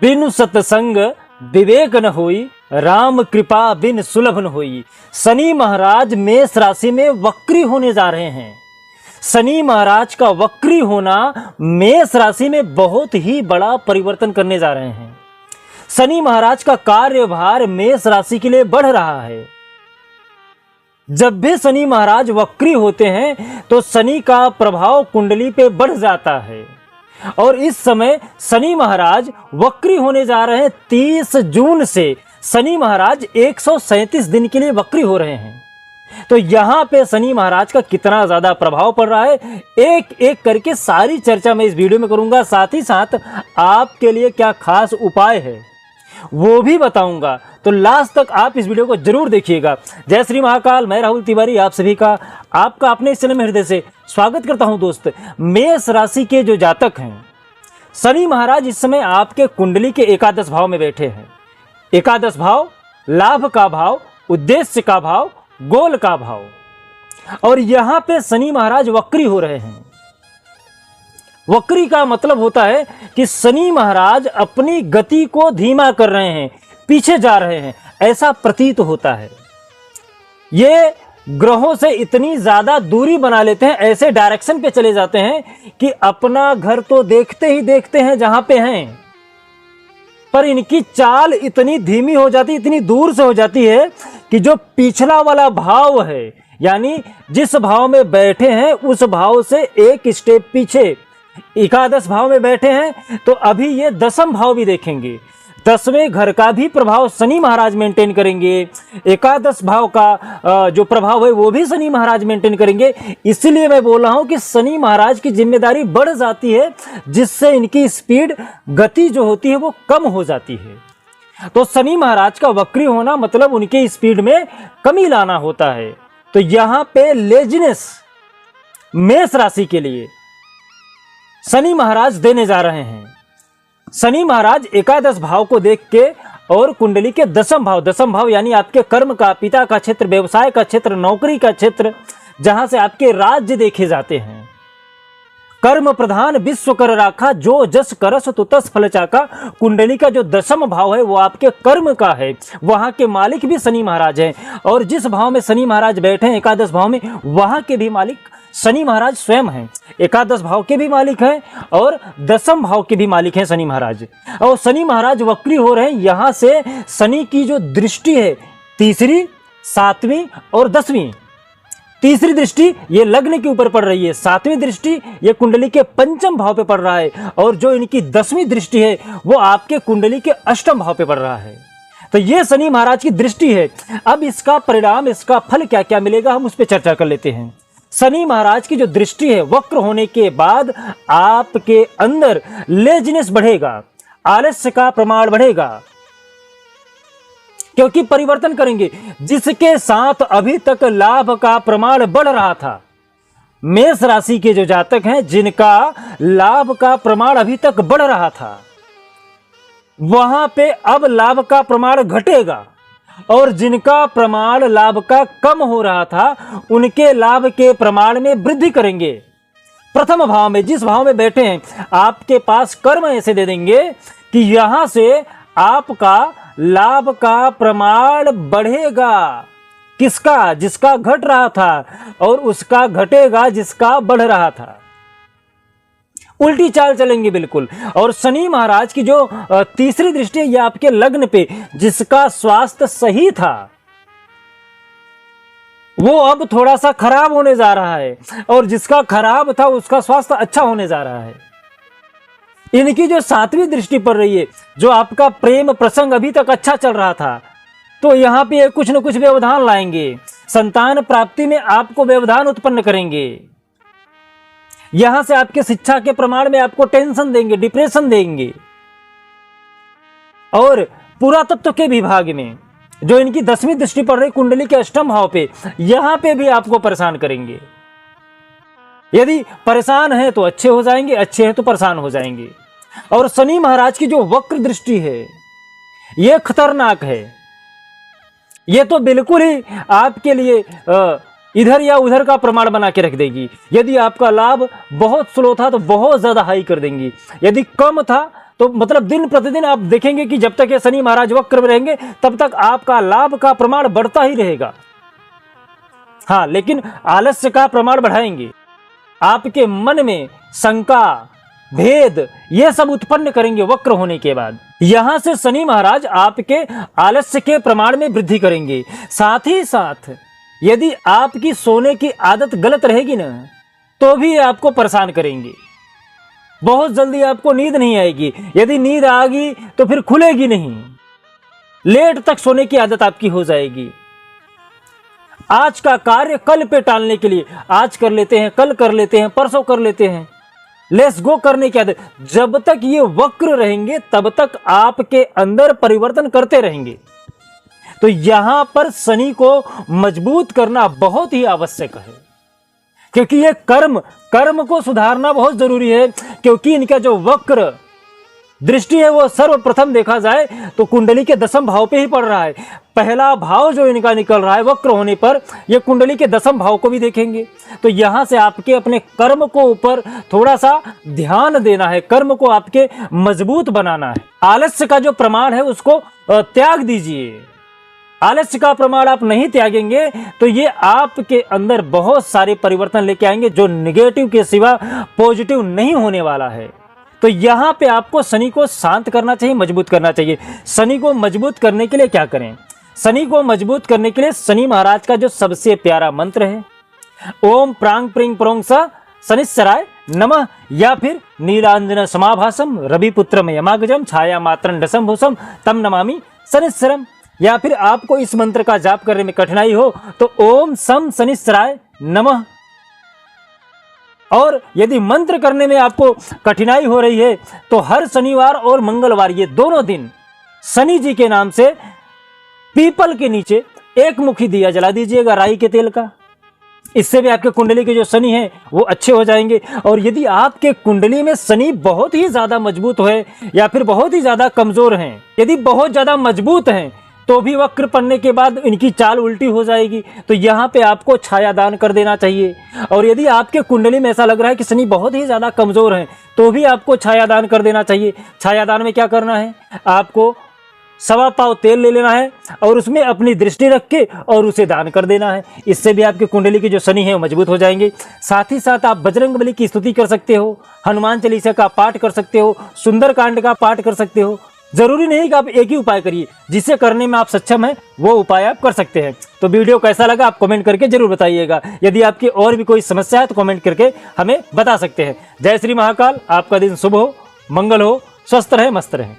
बिनु सत्संग विवेक न होई, राम कृपा बिन सुलभ न होई। शनि महाराज मेष राशि में वक्री होने जा रहे हैं। शनि महाराज का वक्री होना मेष राशि में बहुत ही बड़ा परिवर्तन करने जा रहे हैं। शनि महाराज का कार्यभार मेष राशि के लिए बढ़ रहा है। जब भी शनि महाराज वक्री होते हैं तो शनि का प्रभाव कुंडली पे बढ़ जाता है और इस समय शनि महाराज वक्री होने जा रहे हैं। 30 जून से शनि महाराज 137 दिन के लिए वक्री हो रहे हैं। तो यहाँ पे शनि महाराज का कितना ज्यादा प्रभाव पड़ रहा है, एक एक करके सारी चर्चा मैं इस वीडियो में करूंगा। साथ ही साथ आपके लिए क्या खास उपाय है वो भी बताऊंगा, तो लास्ट तक आप इस वीडियो को जरूर देखिएगा। जय श्री महाकाल, मैं राहुल तिवारी आप सभी का आपका अपने इस चैनल में हृदय से स्वागत करता हूं। दोस्त, मेष राशि के जो जातक हैं, शनि महाराज इस समय आपके कुंडली के एकादश भाव में बैठे हैं। एकादश भाव लाभ का भाव, उद्देश्य का भाव, गोल का भाव, और यहां पे शनि महाराज वक्री हो रहे हैं। वक्री का मतलब होता है कि शनि महाराज अपनी गति को धीमा कर रहे हैं, पीछे जा रहे हैं, ऐसा प्रतीत होता है। ये ग्रहों से इतनी ज्यादा दूरी बना लेते हैं, ऐसे डायरेक्शन पे चले जाते हैं कि अपना घर तो देखते ही देखते हैं जहां पे हैं, पर इनकी चाल इतनी धीमी हो जाती, इतनी दूर से हो जाती है कि जो पिछला वाला भाव है, यानी जिस भाव में बैठे हैं उस भाव से एक स्टेप पीछे एकादश भाव में बैठे हैं। तो अभी ये दसम भाव भी देखेंगे, 10वें घर का भी प्रभाव शनि महाराज मेंटेन करेंगे, एकादश भाव का जो प्रभाव है वो भी शनि महाराज मेंटेन करेंगे। इसलिए मैं बोल रहा हूं कि शनि महाराज की जिम्मेदारी बढ़ जाती है, जिससे इनकी स्पीड, गति जो होती है वो कम हो जाती है। तो शनि महाराज का वक्री होना मतलब उनके स्पीड में कमी लाना होता है। तो यहां पे लेजीनेस मेष राशि के लिए शनि महाराज देने जा रहे हैं। शनि महाराज एकादश भाव को देख के और कुंडली के दसम भाव यानी आपके कर्म का, पिता का क्षेत्र, व्यवसाय का क्षेत्र, नौकरी का क्षेत्र, जहां से आपके राज्य देखे जाते हैं। कर्म प्रधान विश्व कर राखा, जो जस करस तो तस फल चाका। कुंडली का जो दसम भाव है वो आपके कर्म का है, वहां के मालिक भी शनि महाराज हैं। और जिस भाव में शनि महाराज बैठे हैं एकादश भाव में, वहां के भी मालिक शनि महाराज स्वयं हैं। एकादश भाव के भी मालिक हैं और दसम भाव के भी मालिक हैं शनि महाराज। और शनि महाराज वक्री हो रहे हैं। यहां से शनि की जो दृष्टि है, तीसरी, 7वीं और 10वीं, तीसरी दृष्टि ये लग्न के ऊपर पड़ रही है, 7वीं दृष्टि ये कुंडली के पंचम भाव पे पड़ रहा है, और जो इनकी 10वीं दृष्टि है वो आपके कुंडली के अष्टम भाव पे पड़ रहा है। तो ये शनि महाराज की दृष्टि है। अब इसका परिणाम, इसका फल क्या क्या मिलेगा, हम उस पर चर्चा कर लेते हैं। शनि महाराज की जो दृष्टि है, वक्र होने के बाद आपके अंदर लेजीनेस बढ़ेगा, आलस्य का प्रमाण बढ़ेगा, क्योंकि परिवर्तन करेंगे। जिसके साथ अभी तक लाभ का प्रमाण बढ़ रहा था, मेष राशि के जो जातक हैं जिनका लाभ का प्रमाण अभी तक बढ़ रहा था, वहां पे अब लाभ का प्रमाण घटेगा, और जिनका प्रमाण लाभ का कम हो रहा था उनके लाभ के प्रमाण में वृद्धि करेंगे। प्रथम भाव में, जिस भाव में बैठे हैं, आपके पास कर्म ऐसे दे देंगे कि यहां से आपका लाभ का प्रमाण बढ़ेगा। किसका? जिसका घट रहा था, और उसका घटेगा जिसका बढ़ रहा था। उल्टी चाल चलेंगे बिल्कुल। और शनि महाराज की जो तीसरी दृष्टि है, ये आपके लग्न पे, जिसका स्वास्थ्य सही था वो अब थोड़ा सा खराब होने जा रहा है, और जिसका खराब था उसका स्वास्थ्य अच्छा होने जा रहा है। इनकी जो 7वीं दृष्टि पड़ रही है, जो आपका प्रेम प्रसंग अभी तक अच्छा चल रहा था, तो यहां पे कुछ न कुछ व्यवधान लाएंगे। संतान प्राप्ति में आपको व्यवधान उत्पन्न करेंगे। यहां से आपके शिक्षा के प्रमाण में आपको टेंशन देंगे, डिप्रेशन देंगे। और पुरातत्व के विभाग में जो इनकी 10वीं दृष्टि पड़ रही कुंडली के अष्टम भाव पे, यहां पे भी आपको परेशान करेंगे। यदि परेशान है तो अच्छे हो जाएंगे, अच्छे हैं तो परेशान हो जाएंगे। और शनि महाराज की जो वक्र दृष्टि है यह खतरनाक है। यह तो बिल्कुल ही आपके लिए इधर या उधर का प्रमाण बना के रख देगी। यदि आपका लाभ बहुत स्लो था तो बहुत ज्यादा हाई कर देंगी, यदि कम था तो मतलब दिन प्रतिदिन आप देखेंगे कि जब तक ये शनि महाराज वक्र में रहेंगे तब तक आपका लाभ का प्रमाण बढ़ता ही रहेगा। हाँ, लेकिन आलस्य का प्रमाण बढ़ाएंगे, आपके मन में शंका, भेद, ये सब उत्पन्न करेंगे वक्र होने के बाद। यहां से शनि महाराज आपके आलस्य के प्रमाण में वृद्धि करेंगे। साथ ही साथ यदि आपकी सोने की आदत गलत रहेगी ना, तो भी आपको परेशान करेंगे। बहुत जल्दी आपको नींद नहीं आएगी, यदि नींद आ गई तो फिर खुलेगी नहीं, लेट तक सोने की आदत आपकी हो जाएगी। आज का कार्य कल पे टालने के लिए आज कर लेते हैं, कल कर लेते हैं, परसों कर लेते हैं, लेट्स गो करने की आदत। जब तक ये वक्र रहेंगे तब तक आपके अंदर परिवर्तन करते रहेंगे। तो यहां पर शनि को मजबूत करना बहुत ही आवश्यक है, क्योंकि ये कर्म को सुधारना बहुत जरूरी है। क्योंकि इनका जो वक्र दृष्टि है वो सर्वप्रथम देखा जाए तो कुंडली के 10वें भाव पे ही पड़ रहा है। पहला भाव जो इनका निकल रहा है वक्र होने पर, ये कुंडली के 10वें भाव को भी देखेंगे। तो यहां से आपके अपने कर्म को ऊपर थोड़ा सा ध्यान देना है, कर्म को आपके मजबूत बनाना है। आलस्य का जो प्रमाण है उसको त्याग दीजिए। आलस्य का प्रमाण आप नहीं त्यागेंगे तो ये आपके अंदर बहुत सारे परिवर्तन लेके आएंगे, जो निगेटिव के सिवा पॉजिटिव नहीं होने वाला है। तो यहां पे आपको शनि को शांत करना चाहिए, मजबूत करना चाहिए। शनि को मजबूत करने के लिए क्या करें? शनि को मजबूत करने के लिए शनि महाराज का जो सबसे प्यारा मंत्र है, ओम प्रांग प्रिंग प्रोंग स शनिश्चराय नमः, या फिर नीलांजन समाभासम रविपुत्रम यमागजम छाया मात्रंडसम भूषम तम नमामि शनिश्चरम। या फिर आपको इस मंत्र का जाप करने में कठिनाई हो तो ओम सम शनिश्चराय नमः। और यदि मंत्र करने में आपको कठिनाई हो रही है तो हर शनिवार और मंगलवार, ये दोनों दिन, शनि जी के नाम से पीपल के नीचे एक मुखी दिया जला दीजिएगा राई के तेल का। इससे भी आपके कुंडली के जो शनि हैं वो अच्छे हो जाएंगे। और यदि आपके कुंडली में शनि बहुत ही ज्यादा मजबूत है या फिर बहुत ही ज्यादा कमजोर हैं, यदि बहुत ज्यादा मजबूत हैं तो भी वक्र पड़ने के बाद इनकी चाल उल्टी हो जाएगी। तो यहाँ पे आपको छाया दान कर देना चाहिए। और यदि आपके कुंडली में ऐसा लग रहा है कि शनि बहुत ही ज्यादा कमजोर है तो भी आपको छाया दान कर देना चाहिए। छाया दान में क्या करना है, आपको 1.25 पाव तेल ले लेना है और उसमें अपनी दृष्टि रख के और उसे दान कर देना है। इससे भी आपके कुंडली के जो शनि है वो मजबूत हो जाएंगे। साथ ही साथ आप बजरंगबली की स्तुति कर सकते हो, हनुमान चालीसा का पाठ कर सकते हो, सुंदरकांड का पाठ कर सकते हो। जरूरी नहीं कि आप एक ही उपाय करिए, जिसे करने में आप सक्षम हैं वो उपाय आप कर सकते हैं। तो वीडियो कैसा लगा आप कमेंट करके जरूर बताइएगा। यदि आपकी और भी कोई समस्या है तो कमेंट करके हमें बता सकते हैं। जय श्री महाकाल। आपका दिन शुभ हो, मंगल हो, स्वस्थ रहे, मस्त रहे।